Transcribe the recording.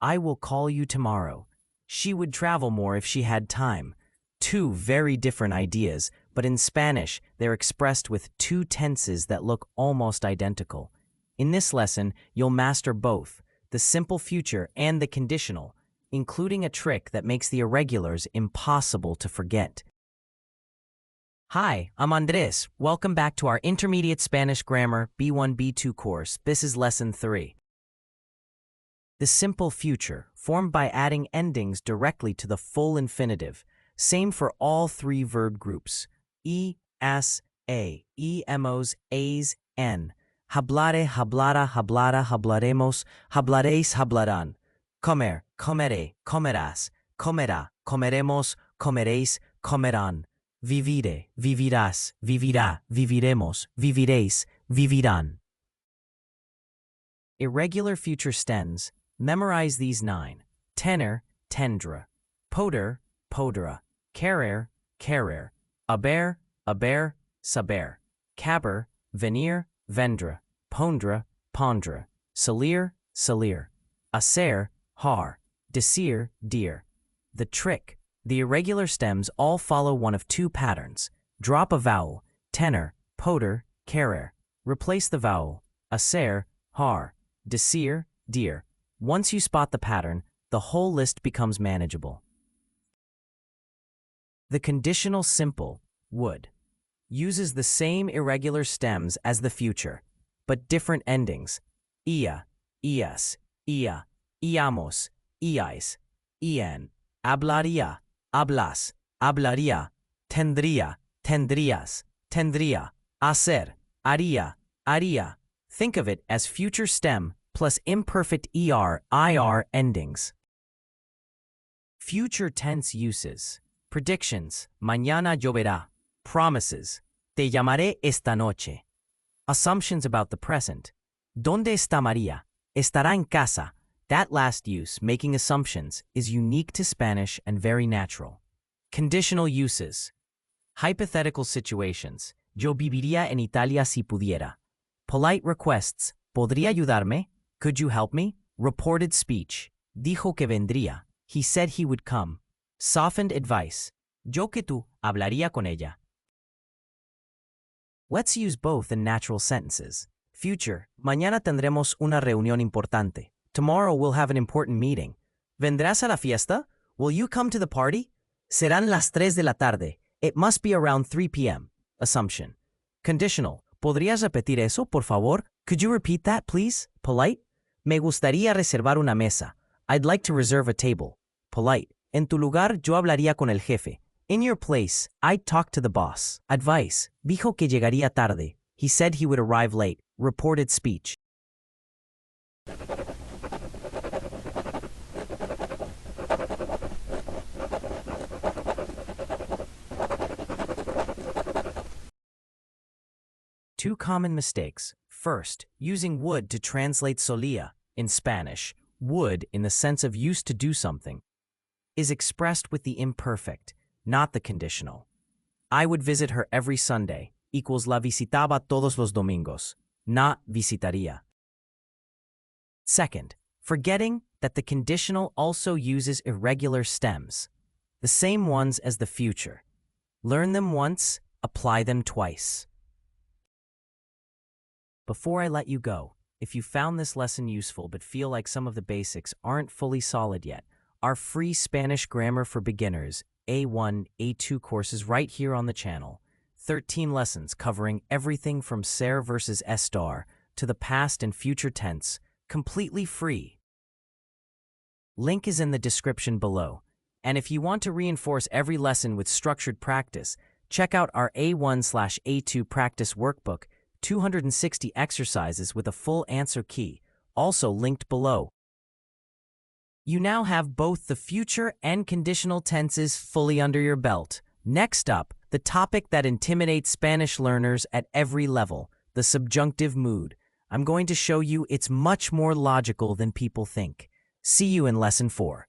I will call you tomorrow. She would travel more if she had time. Two very different ideas, but in Spanish, they're expressed with two tenses that look almost identical. In this lesson, you'll master both, the simple future and the conditional, including a trick that makes the irregulars impossible to forget. Hi, I'm Andres. Welcome back to our Intermediate Spanish Grammar B1 B2 course. This is Lesson 3. The simple future, formed by adding endings directly to the full infinitive. Same for all three verb groups. Es, a, emos, as, en. Hablare, hablara, hablara, hablaremos, hablaréis, hablarán. Comer, comeré, comerás, comerá, comeremos, comeréis, comerán. Vivire, vivirás, vivirá, viviremos, viviréis, vivirán. Irregular future stems. Memorize these 9. Tendr, tendra. Podr, podra. Querer, querer. Aber, aber, saber. Caber, venir, vendra. Pondra, pondra. Salir, salir. Hacer, har. Decir, dir. The trick. The irregular stems all follow one of two patterns. Drop a vowel, tendr, podr, querer. Replace the vowel, hacer, har. Decir, dir. Once you spot the pattern, the whole list becomes manageable. The conditional simple, would, uses the same irregular stems as the future, but different endings. Ia, ias, ia, iamos, iais, ien. Hablaría, hablas, hablaría. Tendría, tendrías, tendría. Hacer, haría, haría. Think of it as future stem plus imperfect er, ir endings. Future tense uses. Predictions, mañana lloverá. Promises, te llamaré esta noche. Assumptions about the present. ¿Dónde está María? Estará en casa. That last use, making assumptions, is unique to Spanish and very natural. Conditional uses. Hypothetical situations. Yo viviría en Italia si pudiera. Polite requests. ¿Podría ayudarme? Could you help me? Reported speech. Dijo que vendría. He said he would come. Softened advice. Yo que tú, hablaría con ella. Let's use both in natural sentences. Future. Mañana tendremos una reunión importante. Tomorrow we'll have an important meeting. ¿Vendrás a la fiesta? Will you come to the party? Serán las 3 de la tarde. It must be around 3 p.m. Assumption. Conditional. ¿Podrías repetir eso, por favor? Could you repeat that, please? Polite. Me gustaría reservar una mesa. I'd like to reserve a table. Polite. En tu lugar, yo hablaría con el jefe. In your place, I'd talk to the boss. Advice. Dijo que llegaría tarde. He said he would arrive late. Reported speech. Two common mistakes. First, using would to translate solía in Spanish, would in the sense of used to do something, is expressed with the imperfect, not the conditional. I would visit her every Sunday equals la visitaba todos los domingos, not visitaría. Second, forgetting that the conditional also uses irregular stems, the same ones as the future. Learn them once, apply them twice. Before I let you go, if you found this lesson useful but feel like some of the basics aren't fully solid yet, our free Spanish Grammar for Beginners A1, A2 course is right here on the channel. 13 lessons covering everything from ser versus estar to the past and future tense, completely free. Link is in the description below. And if you want to reinforce every lesson with structured practice, check out our A1/A2 practice workbook, 260 exercises with a full answer key, also linked below. You now have both the future and conditional tenses fully under your belt. Next up, the topic that intimidates Spanish learners at every level, the subjunctive mood. I'm going to show you it's much more logical than people think. See you in Lesson 4.